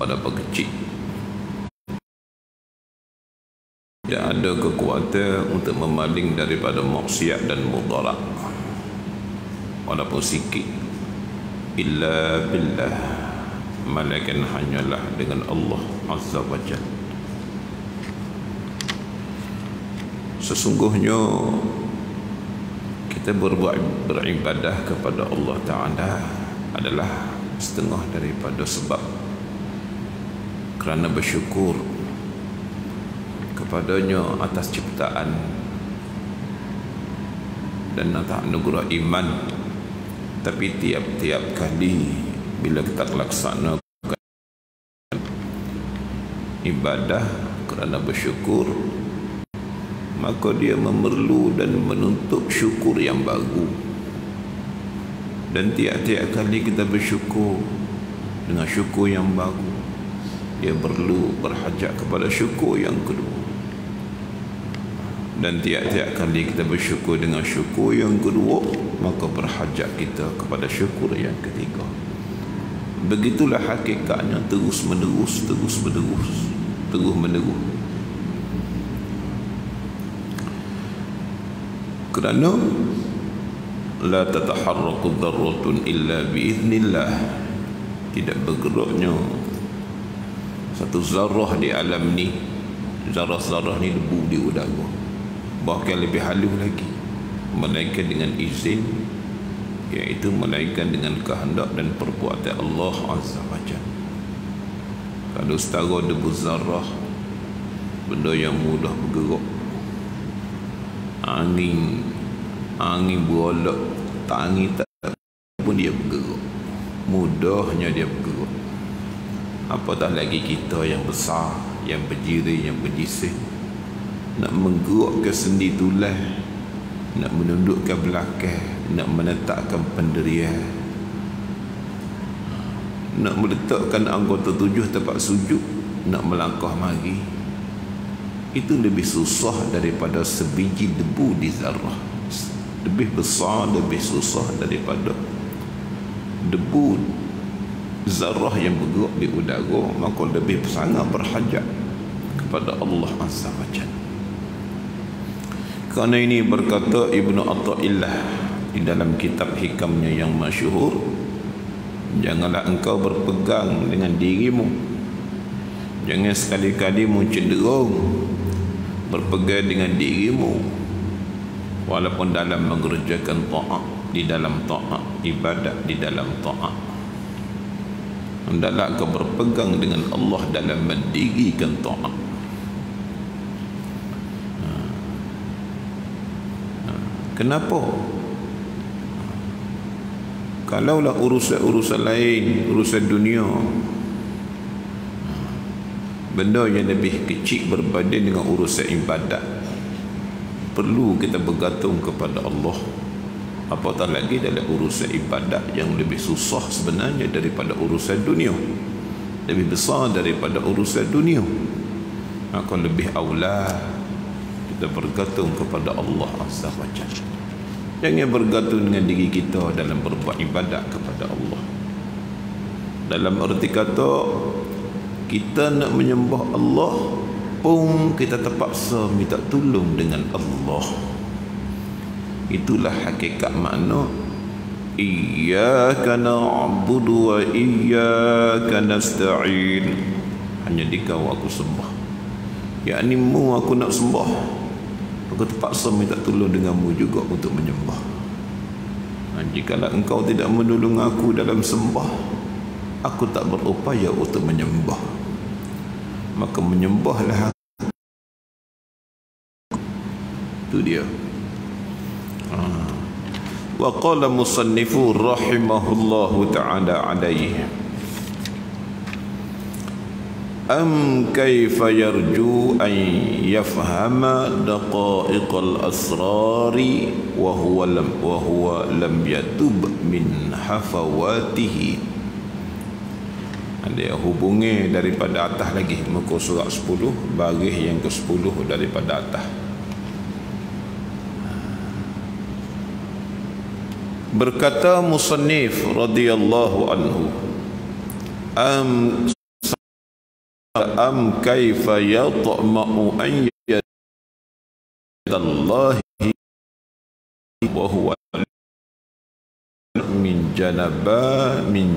pada pekecil. Tidak ada kekuatan untuk memaling daripada maksiat dan mudarat walaupun sikit. Illa billah, malaikan hanyalah dengan Allah Azza wa Jalla. Sesungguhnya kita beribadah kepada Allah Ta'ala adalah setengah daripada sebab kerana bersyukur kepadanya atas ciptaan dan atas anugerah iman. Tapi tiap-tiap kali bila kita laksanakan ibadah kerana bersyukur, maka dia memerlu dan menuntut syukur yang baru. Dan tiap-tiap kali kita bersyukur dengan syukur yang baru, dia perlu berhajat kepada syukur yang kedua. Dan tiap-tiap kali kita bersyukur dengan syukur yang kedua, maka berhajat kita kepada syukur yang ketiga. Begitulah hakikatnya, terus menerus. Kerana la tataharraku dzarratun illa biiznillah, tidak bergeraknya satu zarah di alam ni. Zarah-zarah ni debu di udara, bahkan lebih halus lagi, melainkan dengan izin, iaitu melainkan dengan kehendak dan perbuatan Allah Azza wa Jalla. Kalau setara debu zarah, benda yang mudah bergerak, angin berolak, tak angin tak pun dia bergerak, mudahnya dia bergerak. Apatah lagi kita yang besar, yang berdiri, yang berdisih, nak menggerakkan sendi tulang, nak menundukkan belakang, nak menetapkan pendirian, nak meletakkan anggota tujuh tempat sujud, nak melangkah mari, itu lebih susah daripada sebiji debu di zarah. Lebih besar, lebih susah daripada debu zarah yang bergerak di udara. Maka lebih sangat berhajat kepada Allah Azza wa Jalla. Kerana ini berkata Ibnu Athaillah di dalam kitab hikamnya yang masyhur, janganlah engkau berpegang dengan dirimu, jangan sekali-kali mu cenderung berpegang dengan dirimu walaupun dalam mengerjakan taat, di dalam taat, ibadat di dalam taat. Hendaklah engkau berpegang dengan Allah dalam mendirikan taat. Kenapa? Kalaulah urusan-urusan lain, urusan dunia, benda yang lebih kecil berbanding dengan urusan ibadat, perlu kita bergantung kepada Allah. Apatah lagi dalam urusan ibadat yang lebih susah sebenarnya daripada urusan dunia, lebih besar daripada urusan dunia, maka lebih aula kita bergantung kepada Allah Azza wa Jalla. Jangan bergantung dengan diri kita dalam berbuat ibadat kepada Allah. Dalam arti kata, kita nak menyembah Allah pun kita terpaksa minta tolong dengan Allah. Itulah hakikat makna iyyaka na'budu wa iyyaka nasta'in. Hanya dikau aku sembah, yakni mu aku nak sembah, aku terpaksa minta tolong denganmu juga untuk menyembah. Jikalau engkau tidak menolong aku dalam sembah, aku tak berupaya untuk menyembah, maka menyembahlah. Itu dia. Wa qala musannifu rahimahullahu ta'ala alaihi, am kaifa yarju an yafhama daqa'iqal asrari wa huwa lam yatub min hafawatihi. Ada hubungi daripada atas lagi, muka surat 10 baris yang ke-10 daripada atas. Berkata musannif radhiyallahu anhu, am kaifa yatma'u an yadallahi wa huwa min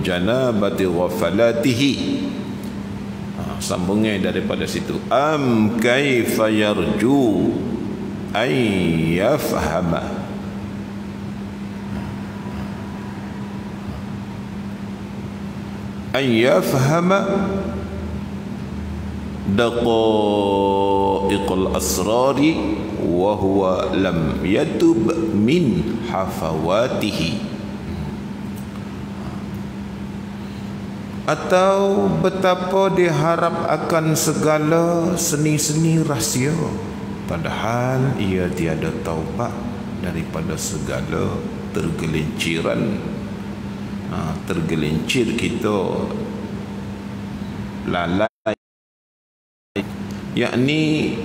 janabati ghafalatihi. Sambungnya daripada situ, am kaifa yarju ay yafhama, ay yafhama daqa'iqal asrari wa huwa lam yatub min hafawatihi. Atau betapa diharap akan segala seni-seni rahsia, padahal ia tiada taubat daripada segala tergelinciran. Tergelincir kita lalai, yakni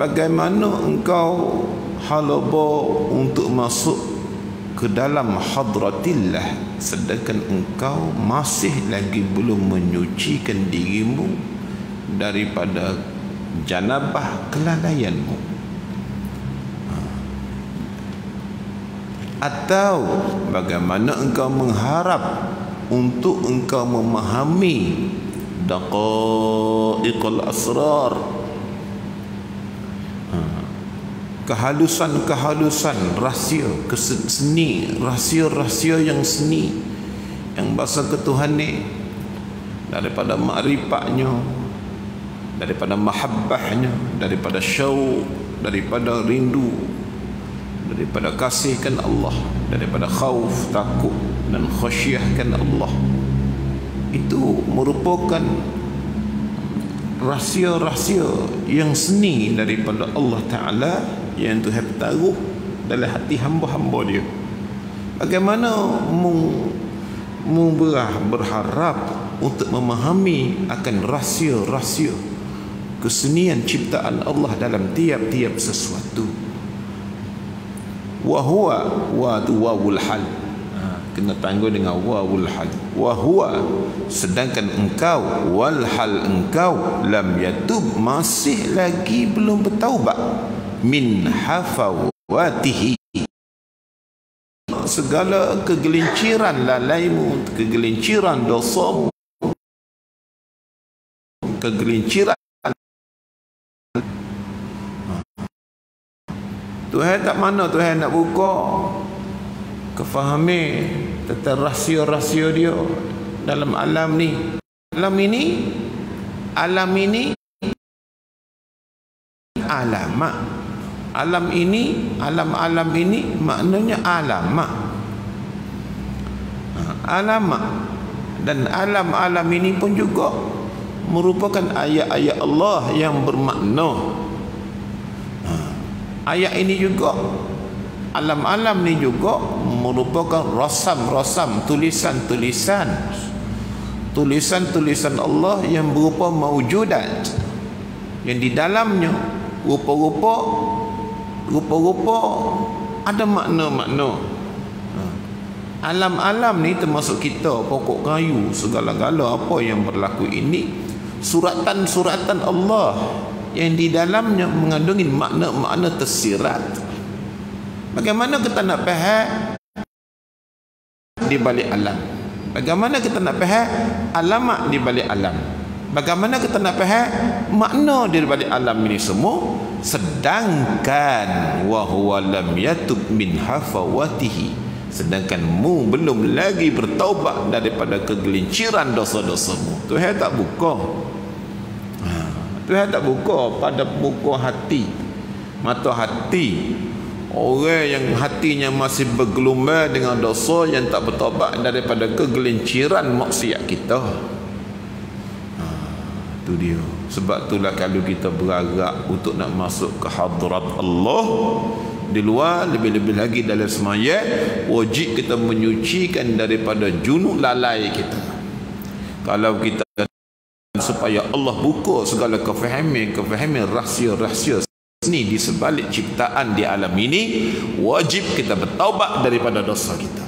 bagaimana engkau halaba untuk masuk ke dalam hadratillah sedangkan engkau masih lagi belum menyucikan dirimu daripada janabah kelalaianmu. Atau bagaimana engkau mengharap untuk engkau memahami daqa'iqal asrar, kehalusan-kehalusan rahsia, seni, rahsia-rahsia yang seni, yang bahasa ketuhanan, daripada ma'rifatnya, daripada mahabbahnya, daripada syauq, daripada rindu, daripada kasihkan Allah, daripada khauf, takut dan khasyahkan Allah. Itu merupakan rahsia-rahsia yang seni daripada Allah Ta'ala yang Tuhan taruh dalam hati hamba-hamba dia. Bagaimana berharap untuk memahami akan rahsia-rahsia kesenian ciptaan Allah dalam tiap-tiap sesuatu. Wahuwa wawul hal, kena tangguh dengan wawul hal. Wahuwa, sedangkan engkau, wal hal engkau, lam yatub, masih lagi belum bertaubat, min hafawatihi, segala kegelinciran lalaimu, kegelinciran dosamu, kegelinciran. Tuhan tak mana Tuhan nak buka kefahami tentang rahsia-rahsia dia dalam alam ni. Alam ini alamat. Alam ini, alam ini maknanya alamat. Alamat. Dan alam ini pun juga merupakan ayat-ayat Allah yang bermakna. Ayat ini juga, alam-alam ni juga merupakan rasam-rasam, tulisan Allah yang berupa maujudat, yang di dalamnya rupa-rupa ada makna-makna. Alam-alam ni termasuk kita, pokok kayu, segala-gala apa yang berlaku ini suratan-suratan Allah yang di dalamnya mengandungi makna-makna tersirat. Bagaimana kita nak faham di balik alam? Bagaimana kita nak faham alamat di balik alam? Bagaimana kita nak faham makna di balik alam ini semua? Sedangkan wa huwa lam yatub min hafawatihi, sedangkan mu belum lagi bertaubat daripada kegelinciran dosa-dosamu. Tuhan tak buka. Tuhan tak buka pada buku hati, mata hati orang yang hatinya masih bergelumbar dengan dosa, yang tak bertaubat daripada kegelinciran maksiat kita. Itu dia. Sebab itulah kalau kita berharap untuk nak masuk ke hadrat Allah di luar, lebih-lebih lagi dalam semayat, wajib kita menyucikan daripada junub lalai kita. Kalau kita supaya Allah buka segala kefahaman rahsia-rahsia seni di sebalik ciptaan di alam ini, wajib kita bertaubat daripada dosa kita.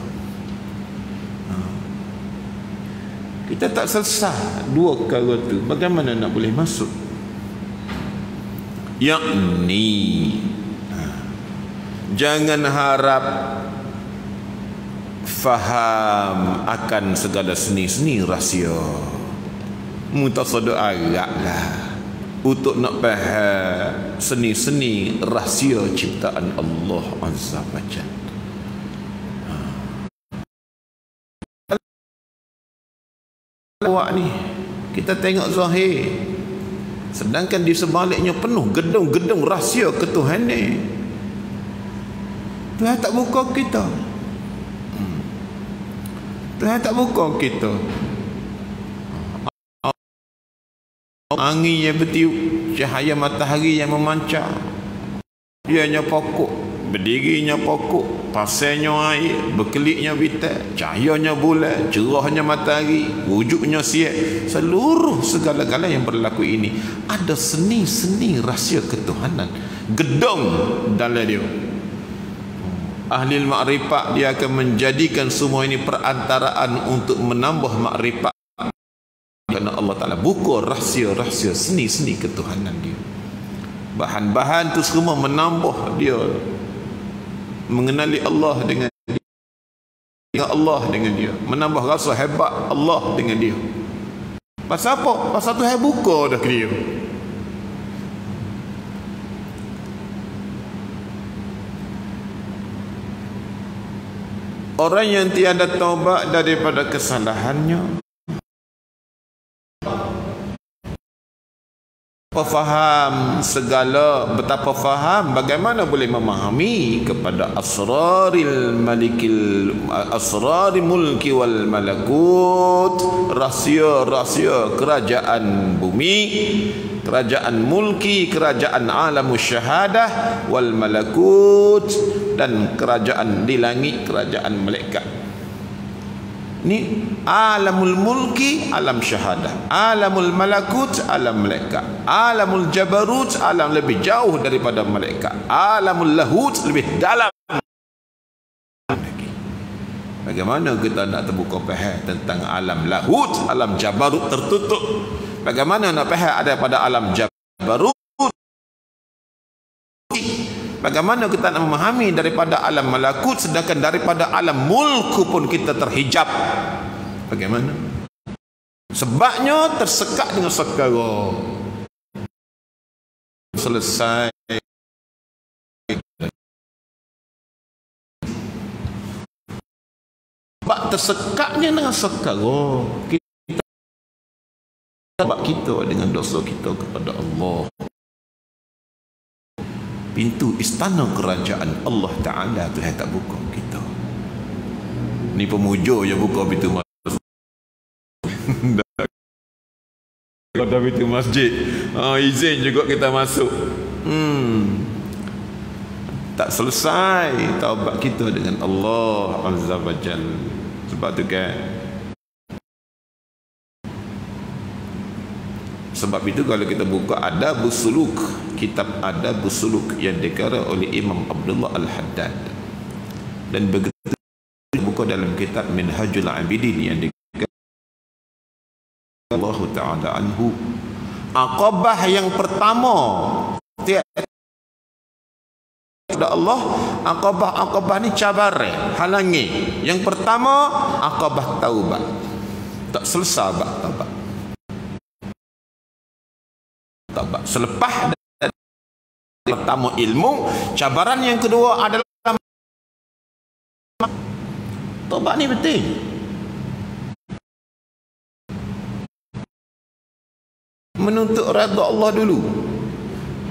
Kita tak selesai dua perkara tu, bagaimana nak boleh masuk? Yakni jangan harap faham akan segala seni-seni rahsia. Mutasadu agak lah untuk nak faham seni-seni rahsia ciptaan Allah Azza wa Jalla. Awak ni kita tengok zahir, sedangkan di sebaliknya penuh gedung-gedung rahsia ketuhanan. Tuhan tak buka kita. Tuhan tak buka kita. Angin yang bertiup, cahaya matahari yang memancar, dianya pokok, berdirinya pokok, pasirnya air, berkelipnya bintang, cahayanya bulan, cerahnya matahari, wujudnya siap. Seluruh segala-gala yang berlaku ini ada seni-seni rahsia ketuhanan. Gedung dalam dia. Ahli makrifat dia akan menjadikan semua ini perantaraan untuk menambah makrifat. Kerana Allah Ta'ala buka rahsia-rahsia seni-seni ketuhanan dia. Bahan-bahan tu semua menambah dia mengenali Allah dengan dia, Allah dengan dia, menambah rasa hebat Allah dengan dia. Pasal apa? Pasal Tuhan buka dah ke dia. Orang yang tiada taubat daripada kesalahannya, faham segala, betapa faham bagaimana boleh memahami kepada asraril mulki wal malakut, rahsia-rahsia kerajaan bumi, kerajaan mulki, kerajaan alamus syahadah wal malakut, dan kerajaan di langit, kerajaan malaikat. Ini alamul mulki, alam syahadah, alamul malakut, alam malaikat, alamul jabarut, alam lebih jauh daripada malaikat, alamul lahut, lebih dalam lagi. Bagaimana kita nak terbuka faham tentang alam lahut, alam jabarut tertutup? Bagaimana nak faham ada pada alam jabarut? Bagaimana kita nak memahami daripada alam malakut, sedangkan daripada alam mulku pun kita terhijab? Bagaimana? Sebabnya tersekat dengan sekara. Selesai. Sebab tersekatnya dengan sekara, kita sebab kita dengan dosa kita kepada Allah. Pintu istana kerajaan Allah Ta'ala Tuhan tak buka kita. Ni pemuja yang buka pintu masuk. Ada pintu masjid, izin juga kita masuk. Tak selesai taubat kita dengan Allah Azza wa Jalla. Sebab tu kan, sebab itu kalau kita buka Adabus Suluk, kitab Adabus Suluk yang dikarang oleh Imam Abdullah Al-Haddad, dan begitu buka dalam kitab Minhajul Abidin yang dikarang Allah Ta'ala anhu, aqabah yang pertama kepada Allah, aqabah ni cabaran, halangi. Yang pertama aqabah taubat. Tak selesai taubat. Selepas pertama ilmu, cabaran yang kedua adalah taubat. Ni penting. Menuntut redha Allah dulu.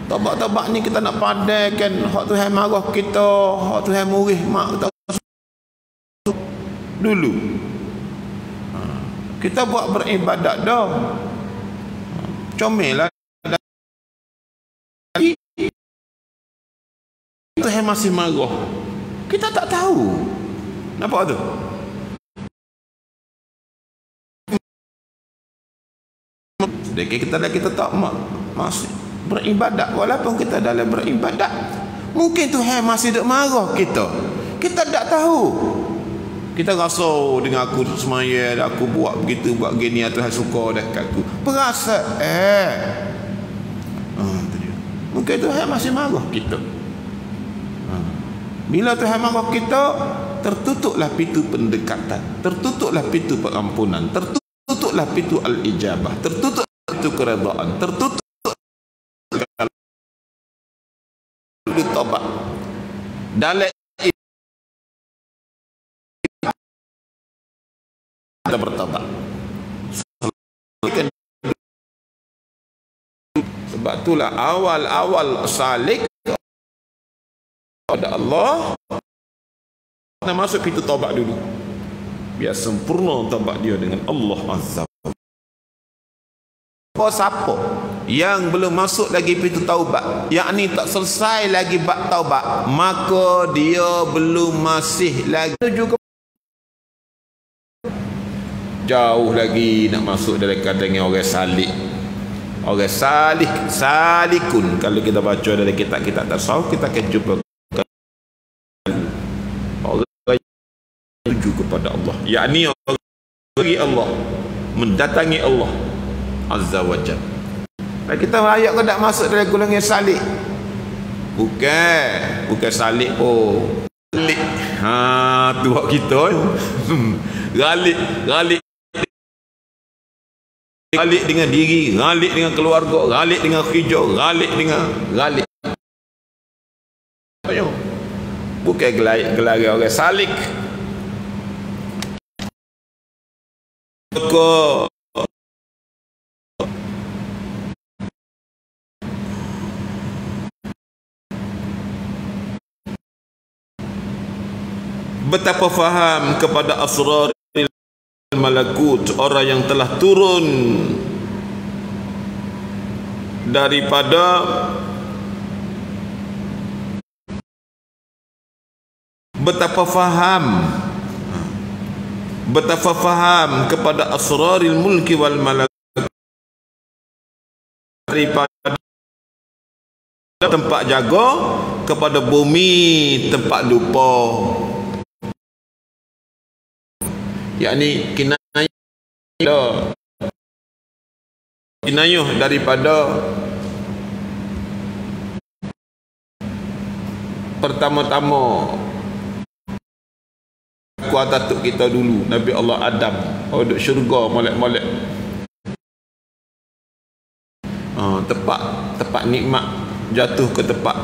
Taubat-taubat ni kita nak padaikan hak Tuhan marah kita, hak Tuhan murih mak kita dulu. Kita buat beribadat dah, comel lah. Tuhan masih marah, kita tak tahu. Nampak tu? Sedikit kita tak masih beribadat. Walaupun kita dalam beribadat, mungkin Tuhan masih duk marah kita. Kita tak tahu. Kita rasa dengan aku semaya, aku buat begitu, buat gini, Tuhan suka dah kat aku. Perasa mungkin Tuhan masih marah kita. Bila Tuhan marah kita, tertutuplah pintu pendekatan, tertutuplah pintu pengampunan, tertutuplah pintu al-ijabah, tertutup pintu keredaan, tertutup pintu taubat. Dalam kita bertobat. Sebab itulah awal-awal salik pada Allah, nak masuk pintu taubat dulu, biar sempurna taubat dia dengan Allah Azza wa Jalla. Siapa yang belum masuk lagi pintu taubat, yakni tak selesai lagi bab taubat, maka dia belum masih lagi menuju ke jauh lagi nak masuk dalam kategori orang salik. Orang salikun, kalau kita baca dalam kitab-kitab tasawuf, kita akan jumpa orang menuju kepada Allah, yakni orang bagi Allah, mendatangi Allah Azza wa Jalla. Kita layak ke tak masuk dalam golongan salik? Bukan salik galik. Tu hak kita. Galik dengan diri, galik dengan keluarga, galik dengan kerja, galik. Bukan gelar orang salik. Betapa faham kepada asrar malakut, orang yang telah turun daripada betapa faham kepada asraril mulki wal malakut, daripada tempat jaga kepada bumi tempat lupa, yakni kinayah daripada pertama-tama kuat atuk kita dulu, Nabi Allah Adam, duduk syurga molek-molek. Tempat nikmat jatuh ke tempat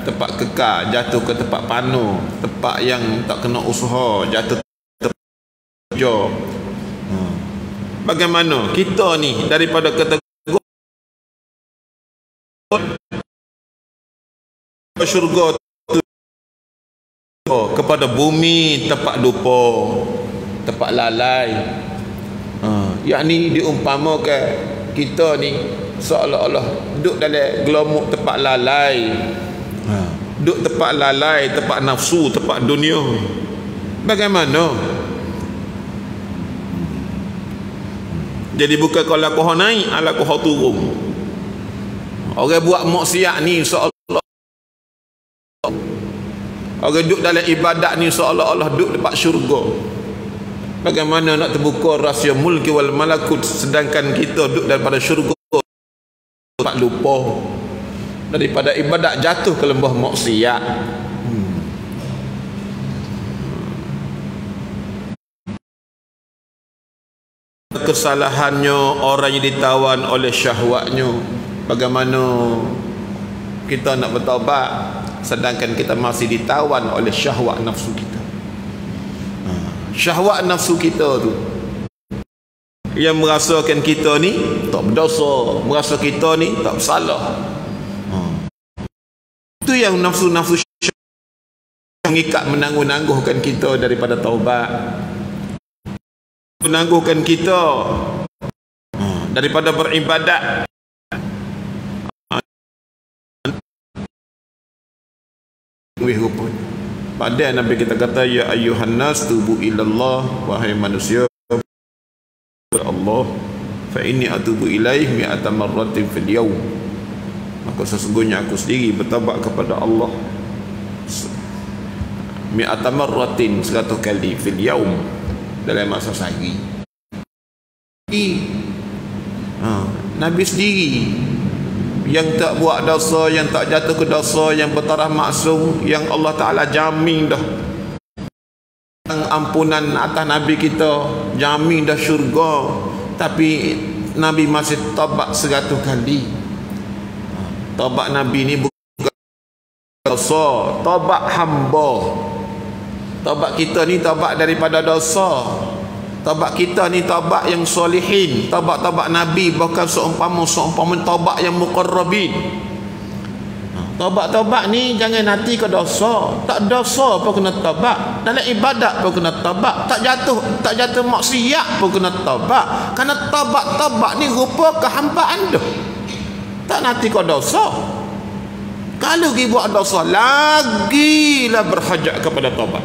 tempat kekal jatuh ke tempat panu, tempat yang tak kena usaha jatuh ke kerja. Bagaimana kita ni daripada kategori syurga kepada bumi tempat lupa, tempat lalai. Yakni diumpamakan kita ni seolah-olah duduk dalam gelomok tempat lalai, duduk tempat lalai, tempat nafsu, tempat dunia. Bagaimana? Jadi bukan kalau kau naik, ala kau turun. Orang buat maksiat ni seolah orang duduk dalam ibadat ni seolah-olah duduk tempat syurga. Bagaimana nak terbuka rahsia mulki wal malakut sedangkan kita duduk daripada syurga tempat lupa, daripada ibadat jatuh ke lembah maksiat. Kesalahannya orang yang ditawan oleh syahwatnya. Bagaimana kita nak bertaubat sedangkan kita masih ditawan oleh syahwat nafsu kita. Syahwat nafsu kita tu yang merasakan kita ni tak berdosa, merasa kita ni tak bersalah. Itu yang nafsu-nafsu mengikat, menangguh-nangguhkan kita daripada taubat, menangguhkan kita daripada beribadat. Pada Nabi kita kata, ya ayyuhan nas tubu ilallah, wahai manusia Allah, fa inni atubu ilaih mi'ata marratin fil yawm, maka sesungguhnya aku sendiri bertaubat kepada Allah mi'ata marratin, 100 kali fil yaum, dalam masa sehari. Nabi sendiri yang tak buat dosa, yang tak jatuh ke dosa, yang bertaraf maksum, yang Allah Ta'ala jamin dah ampunan atas Nabi kita, jamin dah syurga, tapi Nabi masih taubat 100 kali. Taubat Nabi ni bukan dosa, taubat hamba. Taubat kita ni taubat daripada dosa. Taubat kita ni taubat yang solihin. Taubat Nabi bukan seumpama taubat yang muqarrabin. Taubat ni jangan nanti ke dosa. Tak dosa pun kena taubat. Dalam ibadat pun kena taubat. Tak jatuh maksiat pun kena taubat. Kerana taubat ni rupa kehambaan dah. Tak nanti ke dosa. Kalau pergi buat dosa, lagilah berhajat kepada taubat.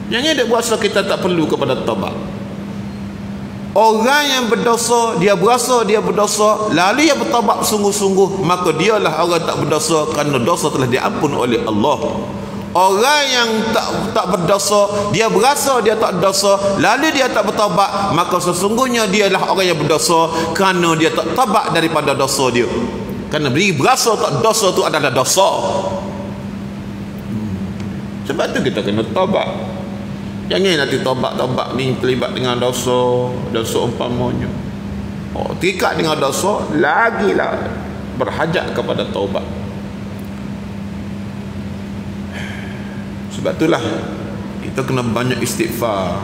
Jangan ada berasa kita tak perlu kepada taubat. Orang yang berdosa, dia berasa dia berdosa, lalu dia bertaubat sungguh-sungguh, maka dialah orang tak berdosa, kerana dosa telah diampun oleh Allah. Orang yang tak berdosa, dia berasa dia tak berdosa, lalu dia tak bertaubat, maka sesungguhnya dialah orang yang berdosa, kerana dia tak taubat daripada dosa dia. Kerana dia berasa tak dosa tu adalah dosa. Sebab tu kita kena taubat. Jangan nanti taubat ni terlibat dengan dosa umpamanya. Terikat dengan dosa, lagilah berhajat kepada taubat. Sebab itulah kita kena banyak istighfar.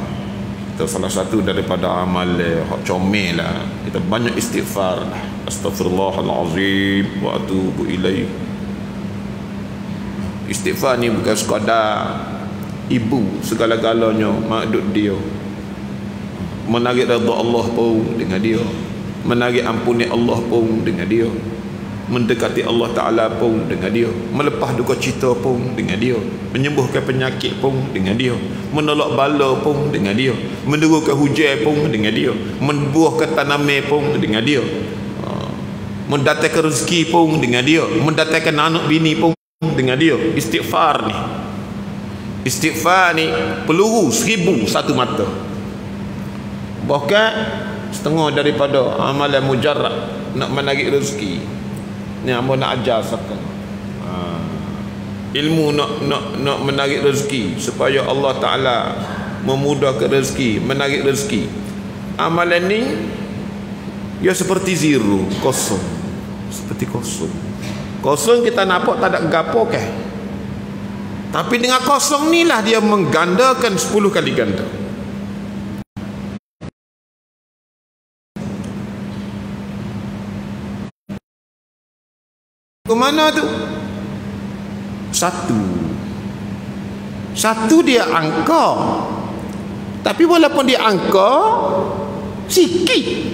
Itu salah satu daripada amal hak comel lah. Kita banyak istighfar. Astaghfirullahalazim wa atubu ilaih. Istighfar ni bukan sekadar ibu segala-galanya makdud dia, menarik redha Allah pun dengan dia, menarik ampuni Allah pun dengan dia, mendekati Allah Ta'ala pun dengan dia, melepas duka cita pun dengan dia, menyembuhkan penyakit pun dengan dia, menolak bala pun dengan dia, menurunkan hujan pun dengan dia, membuahkan tanaman pun dengan dia, mendatangkan rezeki pun dengan dia, mendatangkan anak bini pun dengan dia. Istighfar ni peluru 1000 satu mata. Bahkan setengah daripada amalan mujarrad nak menarik rezeki ni hamba nak ajar sekarang. Ilmu nak menarik rezeki supaya Allah Ta'ala memudahkan rezeki, menarik rezeki. Amalan ni dia seperti zero, kosong. Seperti kosong. Kosong kita nampak tak ada gapo ke? Tapi dengan kosong ni lah dia menggandakan 10 kali ganda. Ke mana tu? Satu dia angka. Tapi walaupun dia angka, sikit.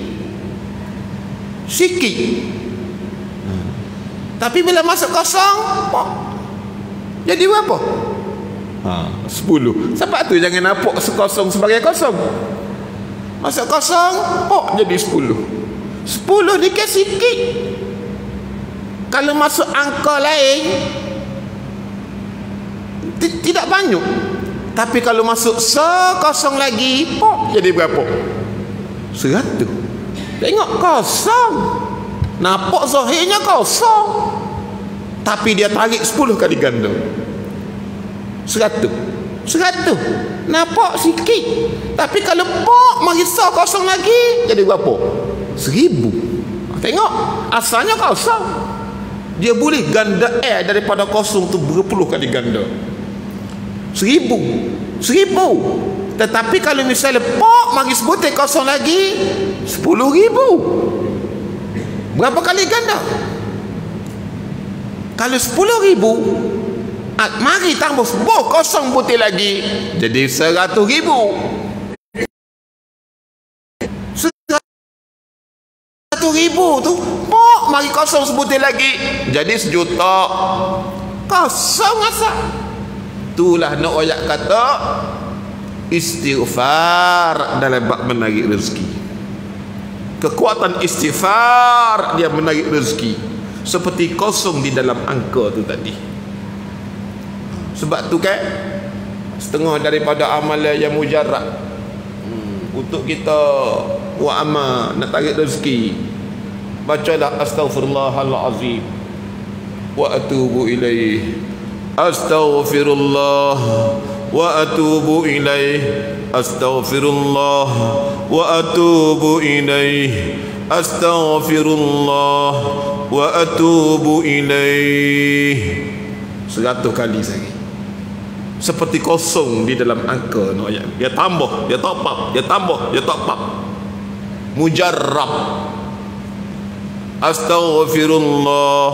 Tapi bila masuk kosong, jadi berapa? 10. Sebab tu jangan nampak kosong sebagai kosong. Masuk kosong, jadi 10. 10 ni kan sikit. Kalau masuk angka lain, tidak banyak. Tapi kalau masuk sekosong lagi, jadi berapa? 100. Tengok kosong. Nampak zahirnya kosong, tapi dia tarik 10 kali ganda. 100. Nampak sikit. Tapi kalau mari kosong lagi, jadi berapa? 1000. Tengok, asalnya kosong. Dia boleh ganda daripada kosong tu berpuluh kali ganda. 1000. Tetapi kalau misalnya mari sebutin kosong lagi, 10,000. Berapa kali ganda? Kalau 10,000, mari tambah kosong putih lagi, jadi 100,000. 100,000 tu, mari kosong sebutir lagi, jadi 1,000,000. Kosong asal. Itulah nak ayat kata istighfar dalam bab menarik rezeki. Kekuatan istighfar dia menarik rezeki, seperti kosong di dalam angka tu tadi. Sebab tu kan setengah daripada amalan yang mujarrad untuk kita buat amal nak tarik rezeki, bacalah astaghfirullahalazim wa atubu ilaih, astaghfirullah wa atubu ilaih, astaghfirullah wa atubu ilaih, astaghfirullah wa atubu ilaih. 100 kali sehari. Seperti kosong di dalam angka no, dia tambah, dia top up, dia tambah, dia top up. Mujarrab. Astaghfirullah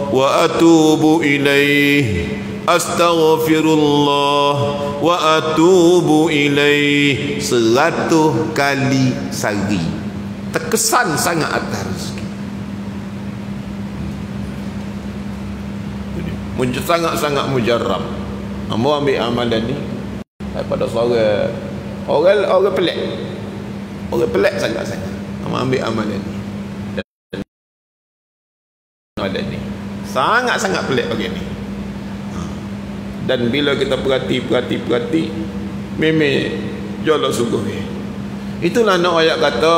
wa atubu ilaih, astaghfirullah wa atubu ilaih. 100 kali sehari. Terkesan sangat atas rezeki. Sangat-sangat mujarrab. Ambo ambil amalan ni daripada seorang orang pelik. Orang pelik sangat-sangat. Ambo ambil amalan ni. Amalan ni sangat-sangat pelik bagi ni. Dan bila kita perhati memang jolok sungguh. Itulah nak ayat kata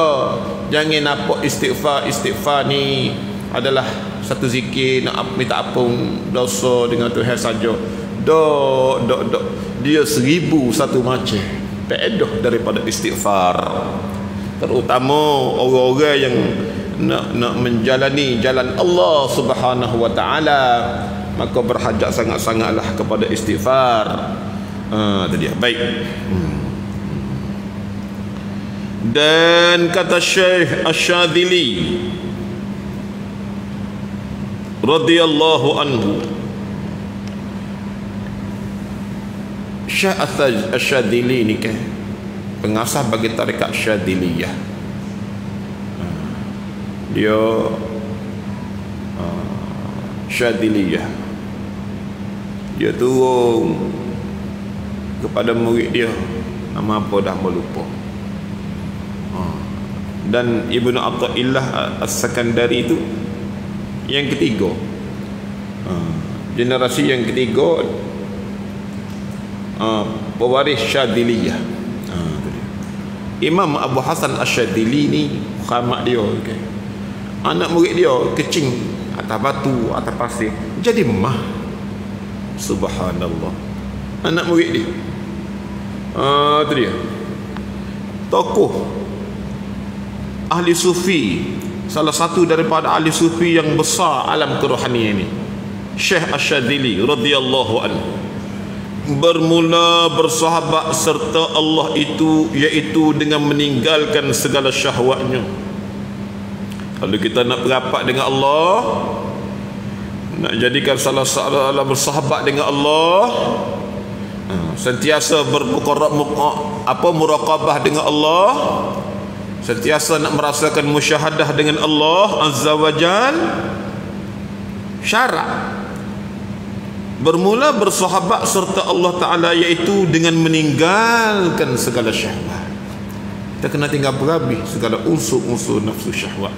jangan nampak istighfar ni adalah satu zikir nak minta ampun dosa dengan Tuhan saja. Dia 1001 macam faedah daripada istighfar. Terutama orang-orang yang nak menjalani jalan Allah Subhanahu wa taala, maka berhajat sangat-sangatlah kepada istighfar. Itu dia. Baik. Dan kata Syekh Asy-Syadzili radhiyallahu anhu, Syekh Asy-Syadzili ni kan pengasas bagi tarekat Syadziliyah. Dia Syadziliyah. Dia turun kepada murid dia, nama apa dah melupa. Dan Ibnu Athaillah As-Sakandari itu yang ketiga, generasi yang ketiga, pewaris Syadziliyah. Imam Abu Hasan Asy-Syadzili ni khamak dia, okay. Anak murid dia kecing atas batu, atas pasir, jadi mah. Subhanallah. Anak murid dia itu dia tokoh ahli sufi, salah satu daripada ahli sufi yang besar alam kerohanian ini, Syekh Asy-Syadzili radhiyallahu anhu. Bermula bersahabat serta Allah itu iaitu dengan meninggalkan segala syahwatnya. Kalau kita nak berapat dengan Allah, nak jadikan salah seorang bersahabat dengan Allah, sentiasa muraqabah dengan Allah, sentiasa nak merasakan musyahadah dengan Allah Azza wa Jal. Syarat bermula bersahabat serta Allah Ta'ala iaitu dengan meninggalkan segala syahwat. Kita kena tinggal berhabis segala unsur-unsur nafsu syahwat.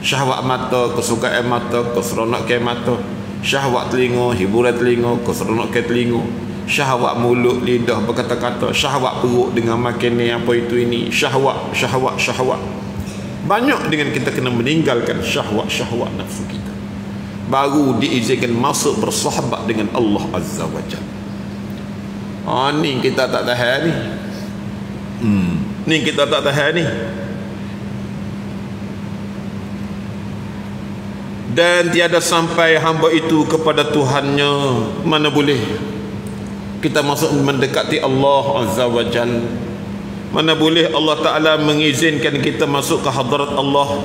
Syahwat mata, kesukaan mata, keseronokan mata. Syahwat telinga, hiburan telinga, keseronokan telinga. Syahwat mulut, lidah berkata-kata. Syahwat perut dengan makan ni apa itu ini. Syahwat. Banyak dengan kita kena meninggalkan syahwat-syahwat nafsu kita, baru diizinkan masuk bersahabat dengan Allah Azza wa Jalla. Ni kita tak tahan ni. Ni kita tak tahan ni. Dan tiada sampai hamba itu kepada Tuhannya, mana boleh kita masuk mendekati Allah Azza wa Jalla. Mana boleh Allah Ta'ala mengizinkan kita masuk ke hadrat Allah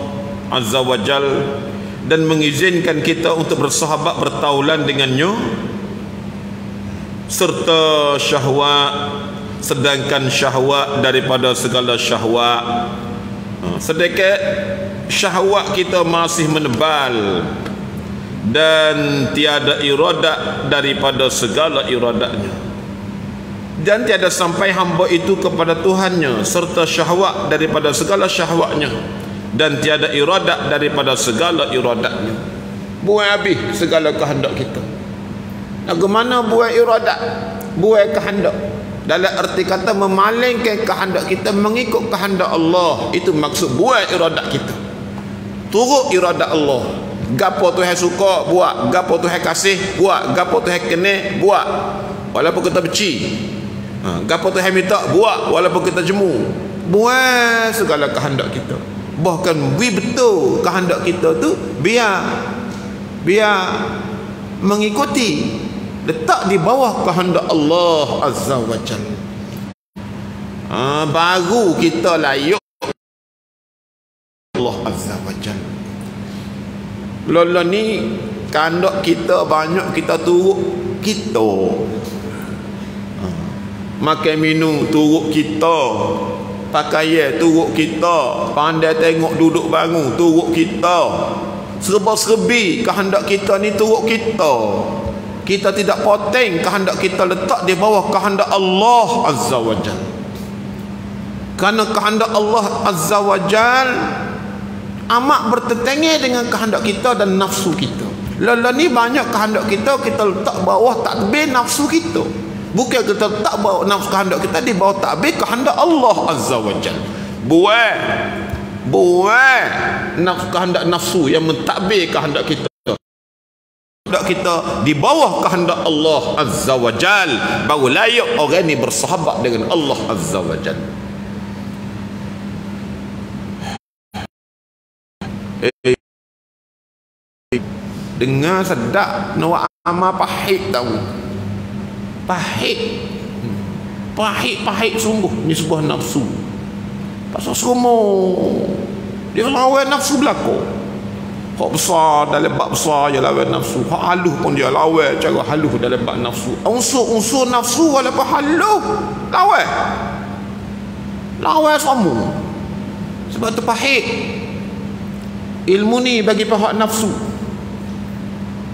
Azza wa Jalla dan mengizinkan kita untuk bersahabat bertaulan dengannya serta syahwat, sedangkan syahwat daripada segala syahwat, sedikit syahwat kita masih menebal dan tiada iradat daripada segala iradatnya, dan tiada sampai hamba itu kepada Tuhannya serta syahwat daripada segala syahwatnya, dan tiada iradat daripada segala iradatnya. Buang habis segala kehendak kita. Lagu mana buat iradat, buat kehendak. Dalam erti kata memalingkan kehendak kita mengikut kehendak Allah. Itu maksud buat iradat kita. Turut iradat Allah. Gapo Tuhan suka buat, gapo Tuhan kasih buat, gapo Tuhan kena buat. Walaupun kita benci. Gapo Tuhan minta buat walaupun kita jemu. Buat segala kehendak kita. Bahkan betul kehendak kita tu biar mengikuti, letak di bawah kehendak Allah Azza wa Jalla. Baru kita layak Allah Azza wa Jalla. Lola ni kehendak kita banyak kita turut kita. Makan minum turut kita, pakaian turut kita, pandai tengok duduk bangun turut kita, serba-serbi kehendak kita ni turut kita. Kita tidak poteng kehendak kita letak di bawah kehendak Allah Azza wa Jal. Kerana kehendak Allah Azza wa Jal amat bertetangga dengan kehendak kita dan nafsu kita. Lala ni banyak kehendak kita letak bawah takbir nafsu kita. Bukan kita letak bawah nafsu kehendak kita di bawah takbir kehendak Allah Azza wa Jal. Buat nafsu kehendak nafsu yang mentakbir kehendak kita. Kehendak kita di bawah kehendak Allah Azza wa Jal, baru layak orang ni bersahabat dengan Allah Azza wa Jal. Dengar sedap nak amal pahit tahu. Pahit sungguh ni sebuah nafsu. Pasal semua dia lawan nafsu belaka. Hak besar dalam bab besar dia lawan nafsu. Hak halus pun dia lawan cara halus dalam bab nafsu. Unsur-unsur nafsu walaupun halus lawan semua. Sebab tu pahit. Ilmu ni bagi pihak nafsu.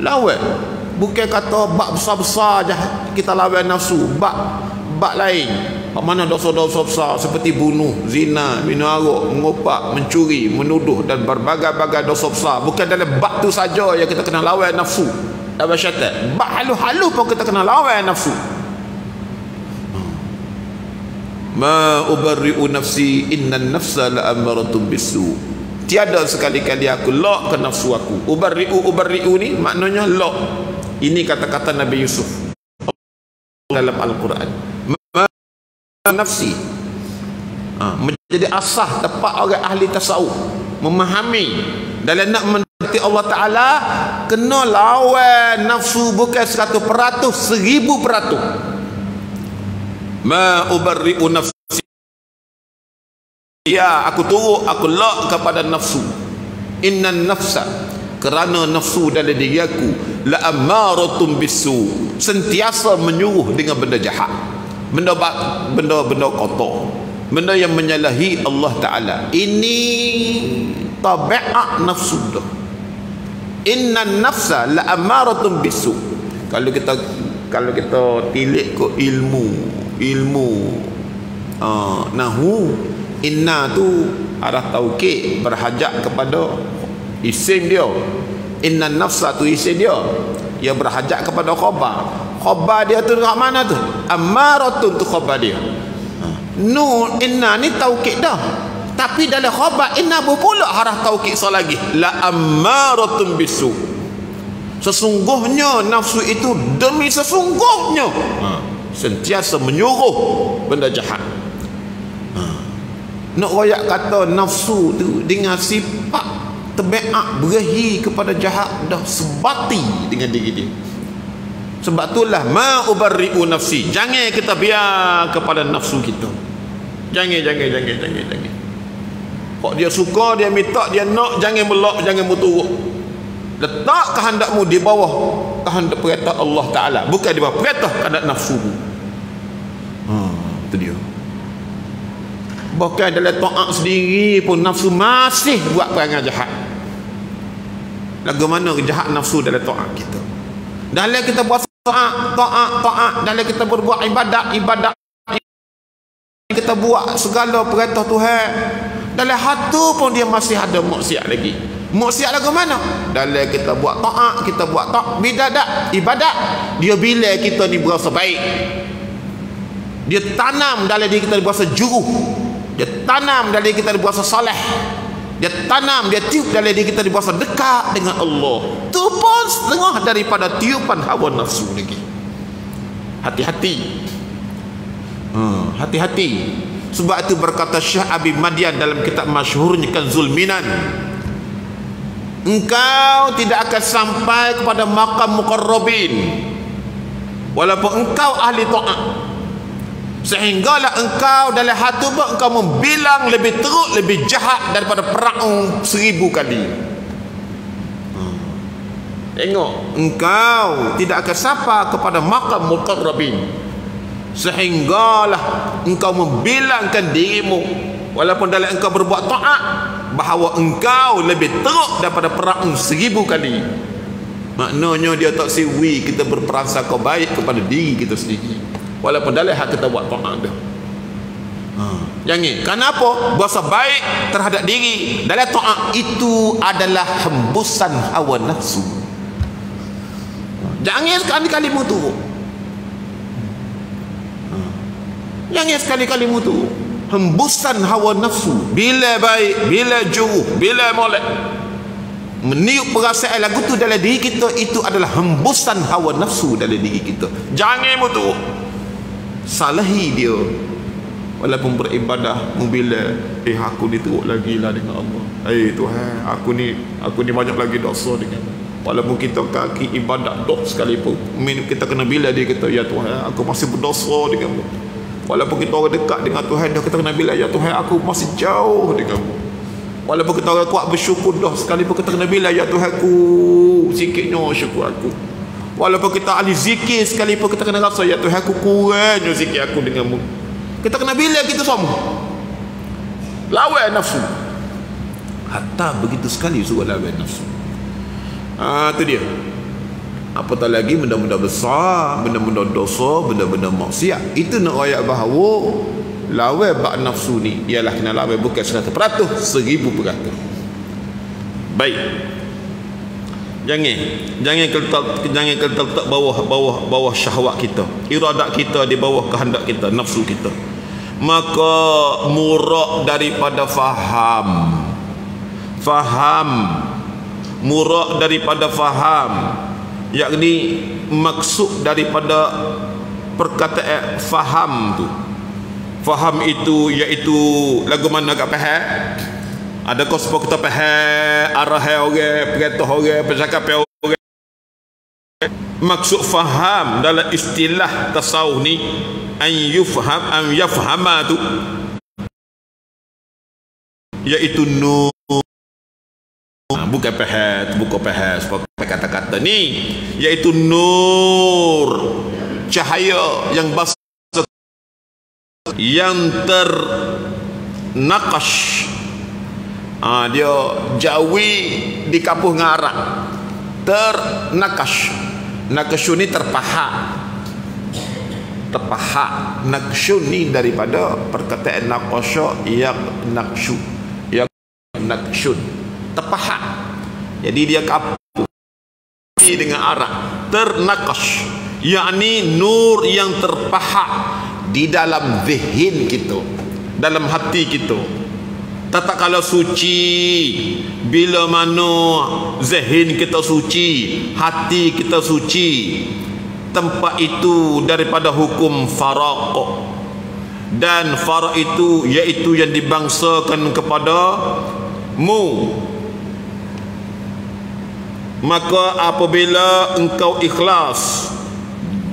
Lawan. Bukan kata bab besar-besar je kita lawan nafsu. Bab lain. Mana dosa-dosa besar seperti bunuh, zina, minum arak, mengopak, mencuri, menuduh dan berbagai-bagai dosa besar. Bukan dalam bab tu saja yang kita kena lawan nafsu. Lawan syaitan. Bab halus-halus pun kita kena lawan nafsu. Ma ubarri'u nafsi innan nafsa la'amaratun bisu. Tiada sekali-kali aku lock ke nafsu aku. Ubarri'u ni maknanya lock. Ini kata-kata Nabi Yusuf dalam Al-Quran. Nafsi menjadi asas tepat orang ahli tasawuf memahami dalam nak mendekati Allah Ta'ala kena lawan nafsu bukan 100%, 1000%. Ma ubarri'u nafsi, ya aku turut, aku lock kepada nafsu. Innan nafsa, kerana nafsu dalam diri aku la ammaratun bisu, sentiasa menyuruh dengan benda jahat, benda kotor, benda yang menyalahi Allah Ta'ala. Ini tabiat nafsu dah. Innan nafsa la ammaratun bisu. Kalau kita tilik ke ilmu nahu, inna tu arah taukid berhajat kepada isim dia. Innan nafsa tu isim dia, ia berhajat kepada khabar dia tu kat mana tu? Ammaratun tu khabar dia. Nun inna ni taukid dah, tapi dalam khabar inna pula harah taukid lagi, la ammaratun bisu. Sesungguhnya nafsu itu demi sesungguhnya sentiasa menyuruh benda jahat. Nak royak kata nafsu tu dengan sifat tabiat berahi kepada jahat dah sebati dengan diri dia. Sebab itulah ma ubarri'u nafsi, jangan kita biar kepada nafsu kita. Jangan. Kok dia suka, dia minta, dia nak, jangan melak, jangan berturut. Letak kehendakmu di bawah kehendak perintah Allah Ta'ala, bukan di bawah perintah kehendak nafsu. Itu dia. Bahkan dalam taat sendiri pun nafsu masih buat perangai jahat. Lagu mana jahat nafsu dalam taat kita? Dalam kita buat taat, dalam kita berbuat ibadat, kita buat segala perintah Tuhan, dalam hati pun dia masih ada maksiat lagi. Maksiat lagu mana? Dalam kita buat taat, kita buat ibadat. Dia bila kita ni berasa baik, dia tanam dalam diri kita berasa juruh, dia tanam dalam diri kita berasa soleh, dia tanam, dia tiup dalam diri kita berasa dekat dengan Allah. Tu pun setengah daripada tiupan hawa nafsu lagi. Hati-hati. Hati-hati. Sebab itu berkata Syekh Abi Madian dalam kitab masyhurnya Kanzul Minan, engkau tidak akan sampai kepada maqam muqarrabin walaupun engkau ahli taat, sehinggalah engkau dalam hati engkau membilang lebih teruk, lebih jahat daripada perang 1000 kali. Tengok, engkau tidak akan sampai kepada maqam muqarrabin sehinggalah engkau membilangkan dirimu walaupun dalam engkau berbuat taat bahawa engkau lebih teruk daripada perang 1000 kali. Maknanya dia tak siwi kita berprasangka baik kepada diri kita sendiri walaupun dalam hak kita buat taat dah. Jangan. Kenapa? Berasa baik terhadap diri dalam taat itu adalah hembusan hawa nafsu. Jangan sekali-kali mutu. Jangan sekali-kali mutu. Hembusan hawa nafsu. Bila baik, bila juruh, bila molek, meniup perasaan lagu tu dalam diri kita, itu adalah hembusan hawa nafsu dalam diri kita. Jangan mutu. Salahi dia. Walaupun beribadah, bila aku ni teruk lagi lah dengan Allah. Tuhan, aku ni banyak lagi dosa dengan. Walaupun kita kaki ibadat doh sekalipun, kita kena bila dia kata, ya Tuhan, aku masih berdosa denganmu. Walaupun kita orang dekat dengan Tuhan dah, kita kena bilang, ya Tuhan, aku masih jauh denganmu. Walaupun kita orang kuat bersyukur dah sekalipun, kita kena bilang, ya Tuhan, aku sikitnya syukur aku. Walaupun kita ahli zikir sekalipun, kita kena rasa, ya Tuhan, aku kurangnya zikir aku denganmu. Kita kena bilang kita semua lawan nafsu. Hatta begitu sekali suruh lawan nafsu. Itu dia. Apatah lagi benda-benda besar, benda-benda dosa, benda-benda maksiat. Itu nak ayat bahawa lawan bak nafsu ni ialah kena lawan bukan 100%, 1000%. Baik. Jangan kita letak bawah syahwat kita, iradat kita di bawah kehendak kita, nafsu kita. Maka murak daripada faham, murak daripada faham, yakni maksud daripada perkataan faham tu. Faham itu iaitu lagu mana agak faham? Adakah sebab kita faham arah orang, perintah orang, percakapan orang? Maksud faham dalam istilah tasawuf ni an yafhama tu iaitu nur. Bukan faham sebab kata-kata ni, iaitu nur, cahaya yang basah, yang ternaqash. Dia jawi di kampung Arab, ternaqash. Naqshu ni terpahat. Naqshu ni daripada perkataan naqasha, yang naqshu, yang naqshun, terpahat. Jadi dia kampung dengan Arab, ternaqash, yakni nur yang terpahat di dalam zihin kita, dalam hati kita. Tak kalau suci, bila mana zihin kita suci, hati kita suci, tempat itu daripada hukum faraq. Dan faraq itu iaitu yang dibangsakan kepada mu. Maka apabila engkau ikhlas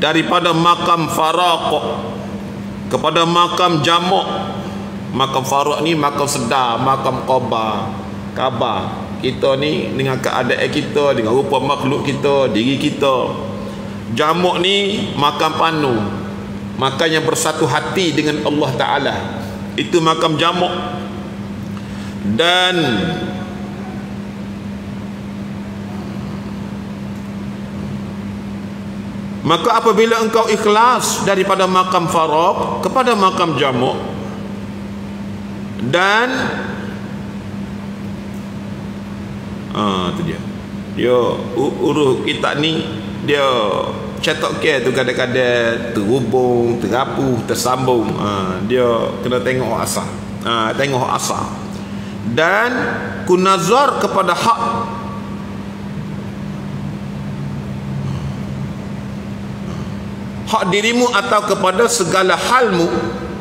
daripada makam faraq kepada makam jamak, makam faraq ni makam sedar, makam khabar kita ni dengan keadaan kita, dengan rupa makhluk kita, diri kita. Jamak ni makam panu, makam yang bersatu hati dengan Allah Ta'ala, itu makam jamak. Dan maka apabila engkau ikhlas daripada makam faraq kepada makam jamak, dan Tu dia. Dia urus kita ni dia cetak ke tu kadang-kadang terhubung, terapuh, tersambung. Dia kena tengok asal. Tengok asal. Dan kunazar kepada hak. Hak dirimu atau kepada segala halmu,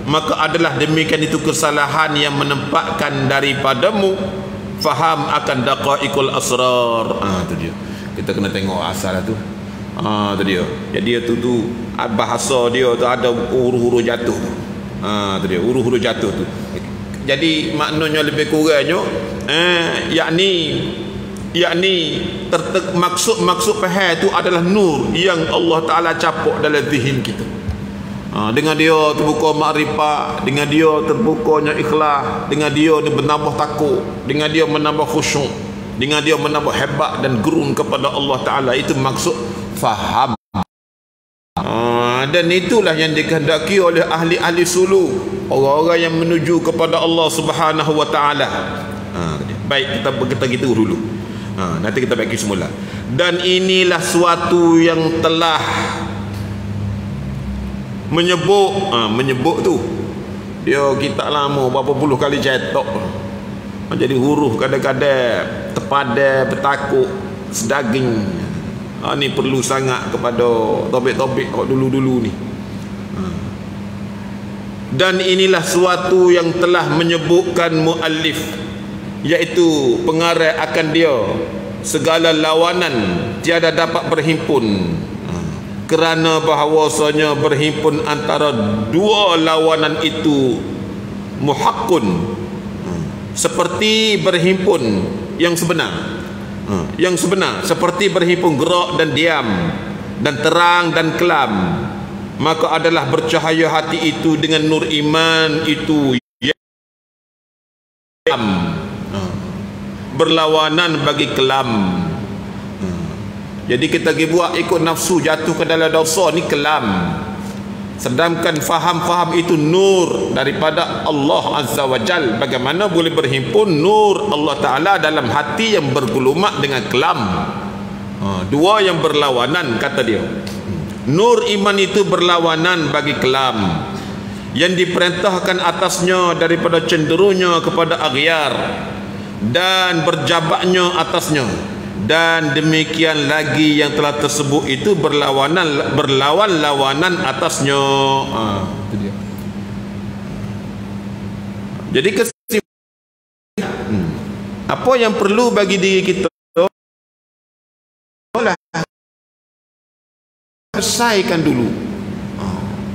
maka adalah demikian itu kesalahan yang menempatkan daripadamu faham akan daqaiqul asrar. Tu dia. Kita kena tengok asal tu. Tu dia. Jadi tu bahasa dia tu ada huruf-huruf jatuh tu. Tu dia, huruf-huruf jatuh tu. Jadi maknanya lebih kurangnya yakni maksud faham itu adalah nur yang Allah Taala capuk dalam zihin kita. Dengan dia terbuka makrifat, dengan dia terbukanya ikhlas, dengan dia menambah takut, dengan dia menambah khusyuk, dengan dia menambah hebat dan gerun kepada Allah Taala. Itu maksud faham. Dan itulah yang dikehendaki oleh ahli-ahli suluk, orang-orang yang menuju kepada Allah Subhanahu wa Taala. Baik, kita gitu dulu. Nanti kita bagi semula. Dan inilah suatu yang telah menyebut tu. Dia kita lama berapa puluh kali cetak. Jadi huruf kadang-kadang terpada, bertakuk, sedaging. Ni perlu sangat kepada topik-topik dulu-dulu ni. Dan inilah suatu yang telah menyebutkan muallif, iaitu pengarang akan dia segala lawanan tiada dapat berhimpun, kerana bahawasanya berhimpun antara dua lawanan itu muhaqqun, seperti berhimpun yang sebenar. Yang sebenar seperti berhimpun gerak dan diam, dan terang dan kelam, maka adalah bercahaya hati itu dengan nur iman itu yang berlawanan bagi kelam. Jadi kita pergi buat ikut nafsu, jatuh ke dalam dosa ni kelam. Sedangkan faham-faham itu nur daripada Allah Azza wa Jal. Bagaimana boleh berhimpun nur Allah Ta'ala dalam hati yang bergulumak dengan kelam? Dua yang berlawanan, kata dia. Nur iman itu berlawanan bagi kelam, yang diperintahkan atasnya daripada cenderungnya kepada aghyar dan berjabaknya atasnya. Dan demikian lagi yang telah tersebut itu berlawan-lawanan atasnya. Itu dia. Jadi apa yang perlu bagi diri kita lah, selesaikan dulu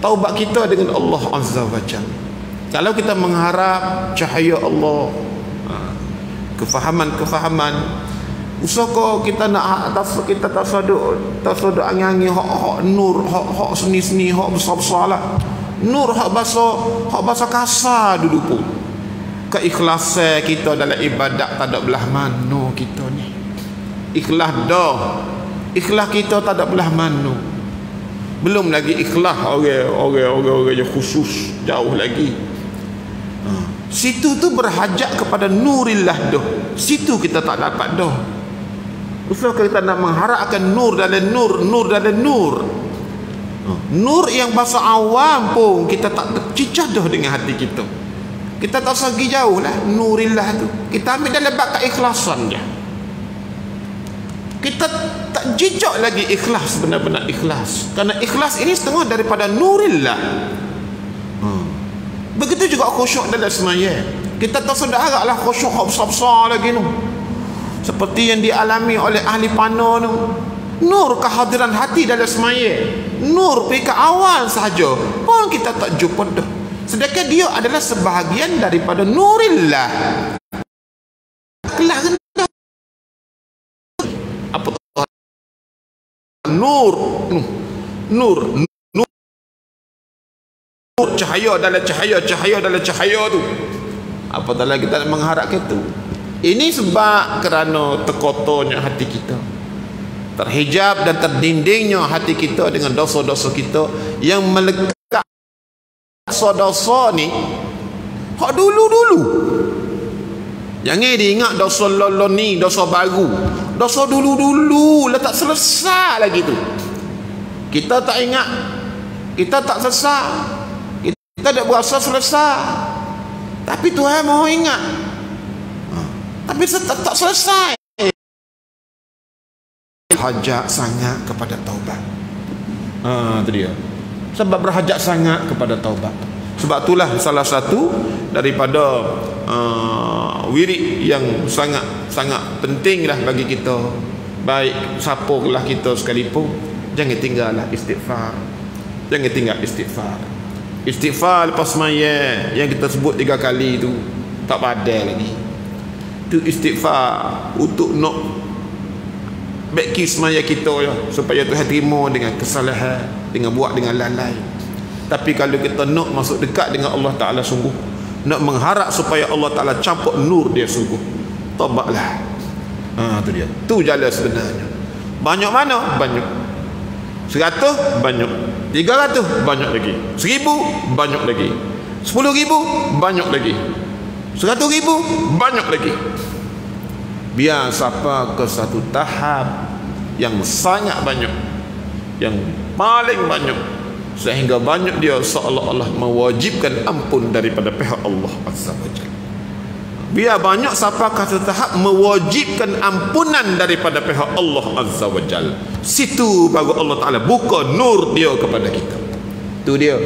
taubat kita dengan Allah Azza wa Jalla. Kalau kita mengharap cahaya Allah, kefahaman, usaha kita nak kita tak saduk angin-angin hak nur, hak seni-seni, hak besar-besar lah. Nur hak bahasa kasar dulu pun. Keikhlasan kita dalam ibadat tak ada belah mana kita ni. Ikhlas dah. Ikhlas kita tak ada belah mana. Belum lagi ikhlas orang yang khusus, jauh lagi. Situ tu berhajat kepada nurillah dah. Situ kita tak dapat dah. Usaha kita nak mengharapkan nur dalam nur dalam nur. Nur yang bahasa awam pun kita tak cicah dah dengan hati kita. Kita tak segi jauh lah nurillah tu. Kita ambil dalam bab keikhlasan je. Kita tak jejak lagi ikhlas, benar-benar ikhlas. Kerana ikhlas ini setengah daripada nurillah. Begitu juga khusyuk dalam sembahyang. Kita tak sedaraklah khusyuk besar-besar lagi tu, seperti yang dialami oleh ahli pana tu. Nur kehadiran hati dalam sembahyang, nur pergi ke awal sahaja pun kita tak jumpa dah. Sedangkan dia adalah sebahagian daripada nurillah. Kelah rendah. Apa nur cahaya dalam cahaya tu. Apatah lagi kita mengharapkan itu. Ini sebab kerana terkotornya hati kita, terhijab dan terdindingnya hati kita dengan dosa-dosa kita yang melekat. Dosa-dosa ni hak dulu-dulu Jangan diingat dosa lolo ni, dosa baru. Dosa dulu-dulu lah, tak selesai lagi tu. Kita tak ingat, kita tak selesai, kita tak berasa selesai. Tapi Tuhan mahu ingat. Tapi tak selesai. Hajat sangat kepada taubat. Itu dia. Sebab berhajat sangat kepada taubat. Sebab itulah salah satu daripada wirid yang sangat pentinglah bagi kita, baik siapalah kita sekalipun, jangan tinggallah istighfar. Jangan tinggal istighfar. Istighfar lepas semaya yang kita sebut 3 kali tu tak padai lagi. Itu istighfar untuk nak baiki semaya kita ya, supaya Tuhan terima dengan kesalahan, dengan buat dengan lalai. Tapi kalau kita nak masuk dekat dengan Allah Ta'ala sungguh, nak mengharap supaya Allah Ta'ala campur nur dia sungguh, taubatlah. Tu dia. Tu jalan sebenarnya. Banyak mana? Banyak. 100 banyak. 300 banyak lagi. 1000 banyak lagi. 10,000 banyak lagi. 100,000 banyak lagi. Biar siapa ke satu tahap yang sangat banyak, yang paling banyak, sehingga banyak dia seolah-olah mewajibkan ampun daripada pihak Allah Azza wa Jalla. Biar banyak siapa kata tahap mewajibkan ampunan daripada pihak Allah Azza wa Jalla. Situ baru Allah Ta'ala buka nur dia kepada kita. Itu dia.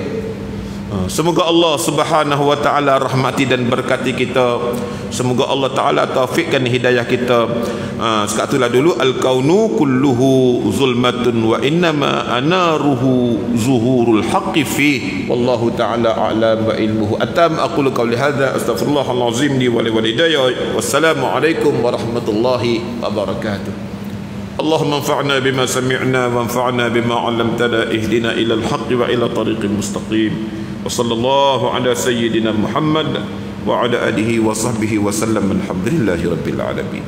Semoga Allah Subhanahu wa Ta'ala rahmati dan berkati kita. Semoga Allah Ta'ala taufikkan hidayah kita. Sekat itulah dulu, al-kaunu kulluhu zulmatun wa innama anaruhu zuhurul haqqi fih. Wallahu ta'ala a'lam wa ilmuhu atam. Aqulu qawli hadha astaghfirullahal azim li wa liwalidayya. Wassalamualaikum warahmatullahi wabarakatuh. اللهم انفعنا بما سمعنا وانفعنا بما علمتنا اهدنا إلى الحق وإلى طريق مستقيم وصلى الله على سيدنا محمد وعلى آله وصحبه وسلم الحمد لله رب العالمين.